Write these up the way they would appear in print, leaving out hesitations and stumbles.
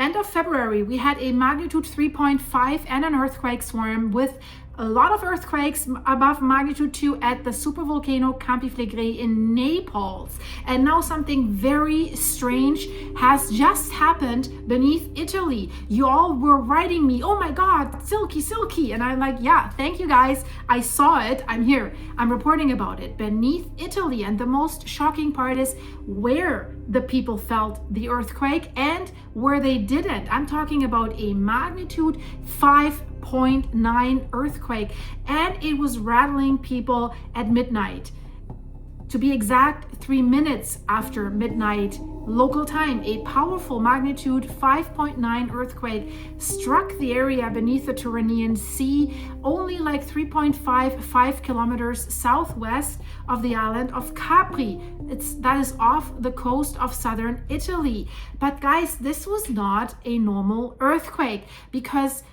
end of February, we had a magnitude 3.5 and an earthquake swarm with a lot of earthquakes above magnitude 2 at the supervolcano Campi Flegrei in Naples. And now something very strange has just happened beneath Italy. You all were writing me, oh my God, Silky. And I'm like, yeah, thank you guys. I saw it. I'm here. I'm reporting about it beneath Italy. And the most shocking part is where the people felt the earthquake and where they didn't. I'm talking about a magnitude 5.9 earthquake, and it was rattling people at midnight. To be exact, 3 minutes after midnight local time, a powerful magnitude 5.9 earthquake struck the area beneath the Tyrrhenian Sea, only like 3.5 kilometers southwest of the island of Capri. That is off the coast of southern Italy. But guys, this was not a normal earthquake, because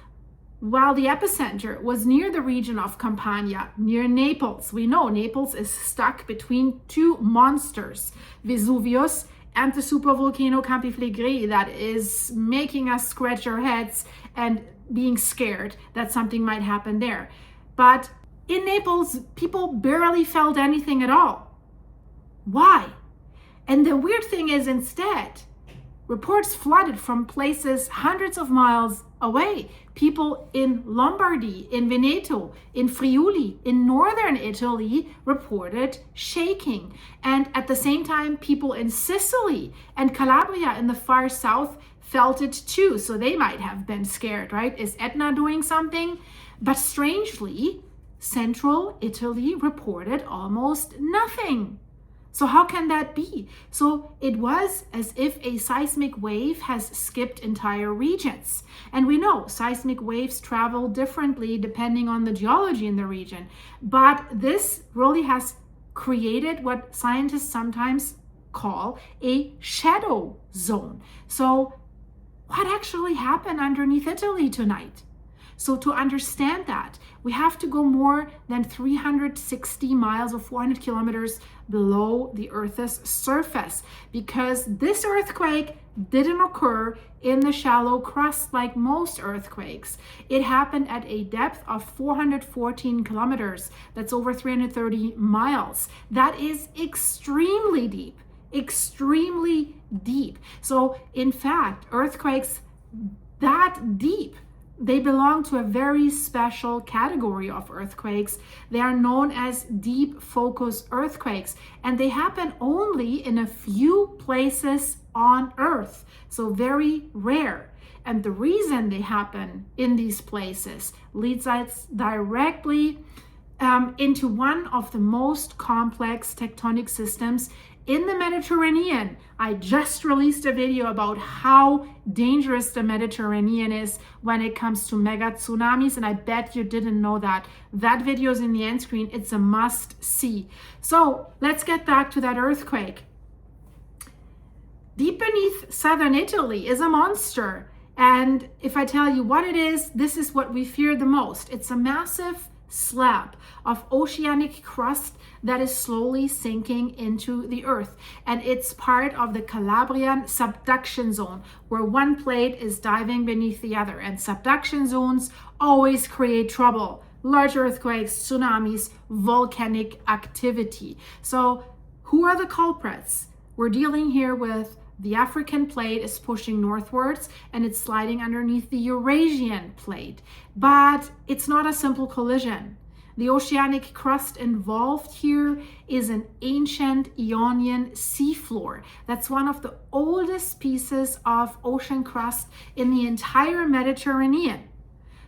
while the epicenter was near the region of Campania, near Naples, we know Naples is stuck between two monsters, Vesuvius and the supervolcano Campi Flegrei, that is making us scratch our heads and being scared that something might happen there. But in Naples, people barely felt anything at all. Why? And the weird thing is, instead, reports flooded from places hundreds of miles away. People in Lombardy, in Veneto, in Friuli, in northern Italy reported shaking. And at the same time, people in Sicily and Calabria in the far south felt it too. So they might have been scared, right? Is Etna doing something? But strangely, central Italy reported almost nothing. So how can that be? So it was as if a seismic wave has skipped entire regions. And we know seismic waves travel differently depending on the geology in the region. But this really has created what scientists sometimes call a shadow zone. So what actually happened underneath Italy tonight? So to understand that, we have to go more than 360 miles or 400 kilometers below the Earth's surface, because this earthquake didn't occur in the shallow crust like most earthquakes. It happened at a depth of 414 kilometers. That's over 330 miles. That is extremely deep. Extremely deep. So in fact, earthquakes that deep, they belong to a very special category of earthquakes. They are known as deep focus earthquakes, and they happen only in a few places on Earth, so very rare. And the reason they happen in these places leads us directly into one of the most complex tectonic systems in the Mediterranean. I just released a video about how dangerous the Mediterranean is when it comes to mega tsunamis, and I bet you didn't know that. That video is in the end screen. It's a must see. So let's get back to that earthquake. Deep beneath southern Italy is a monster. And if I tell you what it is, this is what we fear the most. It's a massive slab of oceanic crust that is slowly sinking into the earth, and it's part of the Calabrian subduction zone, where one plate is diving beneath the other, and subduction zones always create trouble. Large earthquakes, tsunamis, volcanic activity. So who are the culprits? We're dealing here with the African plate is pushing northwards and it's sliding underneath the Eurasian plate. But it's not a simple collision. The oceanic crust involved here is an ancient Ionian seafloor. That's one of the oldest pieces of ocean crust in the entire Mediterranean.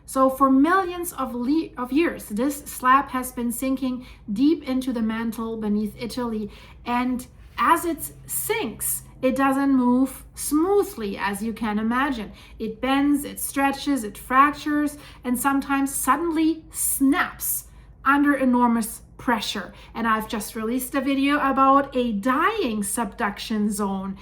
So for millions of years, this slab has been sinking deep into the mantle beneath Italy. And as it sinks, it doesn't move smoothly, as you can imagine. It bends, it stretches, it fractures, and sometimes suddenly snaps under enormous pressure. And I've just released a video about a dying subduction zone.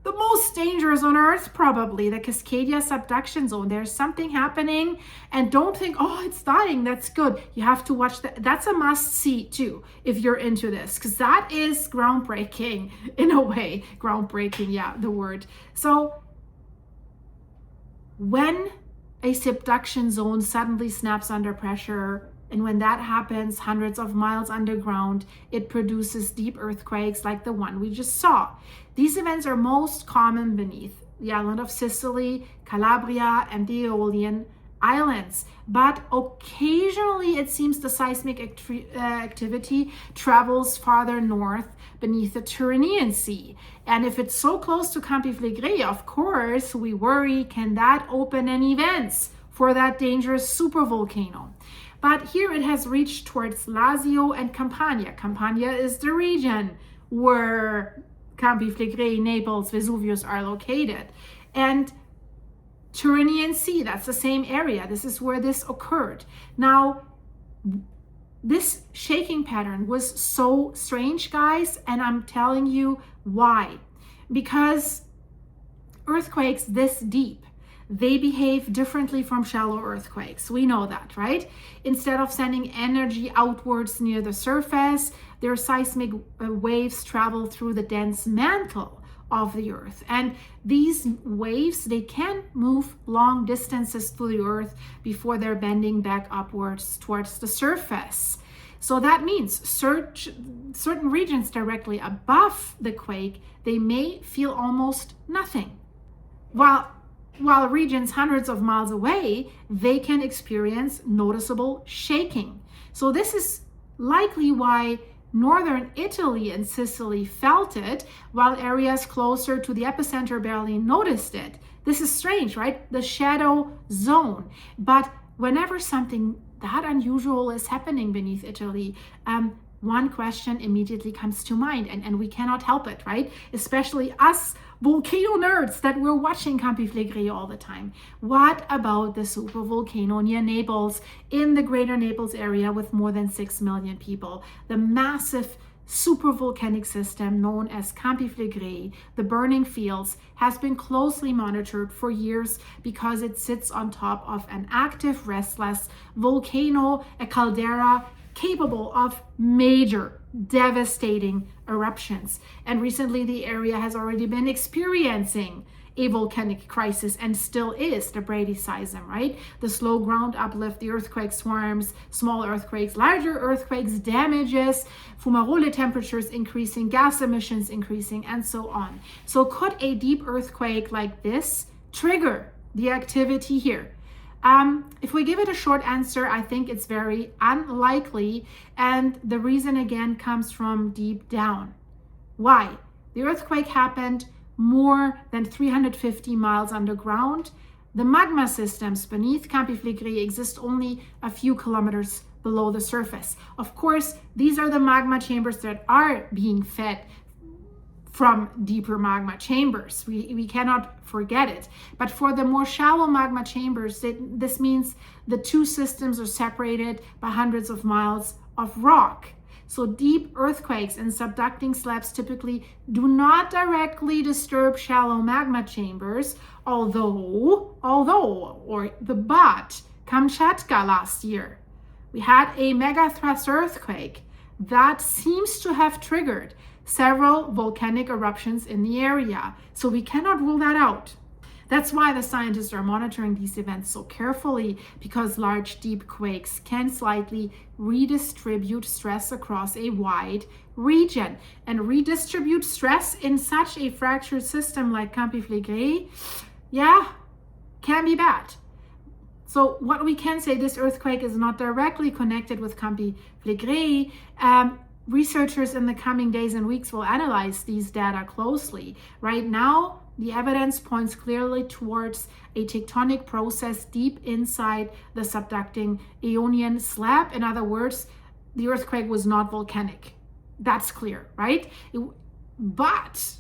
The most dangerous on Earth, probably, the Cascadia subduction zone. There's something happening, and don't think, oh, it's dying, that's good. You have to watch that. That's a must-see, too, if you're into this, because that is groundbreaking, in a way. Groundbreaking, yeah, the word. So When a subduction zone suddenly snaps under pressure, and when that happens hundreds of miles underground, it produces deep earthquakes like the one we just saw. These events are most common beneath the island of Sicily, Calabria, and the Aeolian Islands. But occasionally it seems the seismic activity travels farther north beneath the Tyrrhenian Sea. And if it's so close to Campi Flegrei, of course, we worry, can that open any vents for that dangerous supervolcano? But here it has reached towards Lazio and Campania. Campania is the region where Campi Flegrei, Naples, Vesuvius are located. And Tyrrhenian Sea, that's the same area. This is where this occurred. Now, this shaking pattern was so strange, guys, and I'm telling you why. Because earthquakes this deep, they behave differently from shallow earthquakes. We know that, right? Instead of sending energy outwards near the surface, their seismic waves travel through the dense mantle of the earth. And these waves, they can move long distances through the earth before they're bending back upwards towards the surface. So that means certain regions directly above the quake, they may feel almost nothing. While regions hundreds of miles away, they can experience noticeable shaking. So this is likely why northern Italy and Sicily felt it, while areas closer to the epicenter barely noticed it. This is strange, right? The shadow zone. But whenever something that unusual is happening beneath Italy, one question immediately comes to mind, and we cannot help it, right? Especially us volcano nerds that we're watching Campi Flegrei all the time. What about the supervolcano near Naples, in the greater Naples area with more than 6 million people? The massive supervolcanic system known as Campi Flegrei, the burning fields, has been closely monitored for years because it sits on top of an active, restless volcano, a caldera capable of major, devastating eruptions. And recently the area has already been experiencing a volcanic crisis and still is, the Brady seism, right? The slow ground uplift, the earthquake swarms, small earthquakes, larger earthquakes, damages, fumarole temperatures increasing, gas emissions increasing, and so on. So could a deep earthquake like this trigger the activity here? If we give it a short answer, I think it's very unlikely. And the reason again comes from deep down. Why? The earthquake happened more than 350 miles underground. The magma systems beneath Campi Flegrei exist only a few kilometers below the surface. Of course, these are the magma chambers that are being fed from deeper magma chambers. We cannot forget it. But for the more shallow magma chambers, this means the two systems are separated by hundreds of miles of rock. So deep earthquakes and subducting slabs typically do not directly disturb shallow magma chambers, but Kamchatka last year, we had a megathrust earthquake that seems to have triggered several volcanic eruptions in the area. So we cannot rule that out. That's why the scientists are monitoring these events so carefully, because large deep quakes can slightly redistribute stress across a wide region. And redistribute stress in such a fractured system like Campi Flegrei, can be bad. So what we can say, this earthquake is not directly connected with Campi Flegrei. Researchers in the coming days and weeks will analyze these data closely. Right now, the evidence points clearly towards a tectonic process deep inside the subducting Ionian slab. In other words, the earthquake was not volcanic. That's clear, right? But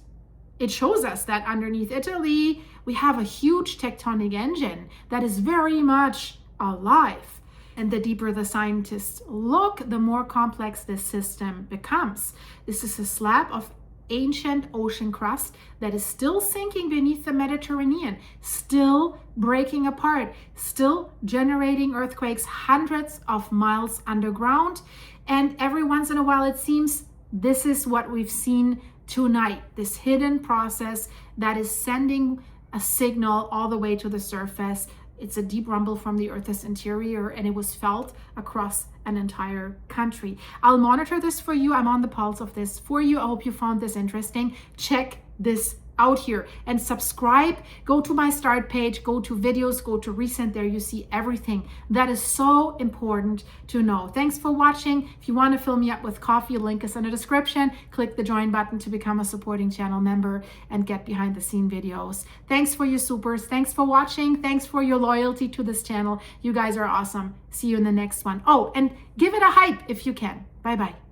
it shows us that underneath Italy, we have a huge tectonic engine that is very much alive. And the deeper the scientists look, the more complex this system becomes. This is a slab of ancient ocean crust that is still sinking beneath the Mediterranean, still breaking apart, still generating earthquakes hundreds of miles underground. And every once in a while, it seems this is what we've seen tonight, this hidden process that is sending a signal all the way to the surface. It's a deep rumble from the Earth's interior, and it was felt across an entire country. I'll monitor this for you. I'm on the pulse of this for you. I hope you found this interesting. Check this out here and subscribe. Go to my start page, go to videos, go to recent. There you see everything that is so important to know. Thanks for watching. If you want to fill me up with coffee, link is in the description. Click the join button to become a supporting channel member and get behind the scene videos. Thanks for your supers. Thanks for watching. Thanks for your loyalty to this channel. You guys are awesome. See you in the next one. Oh, and give it a hype if you can. Bye bye.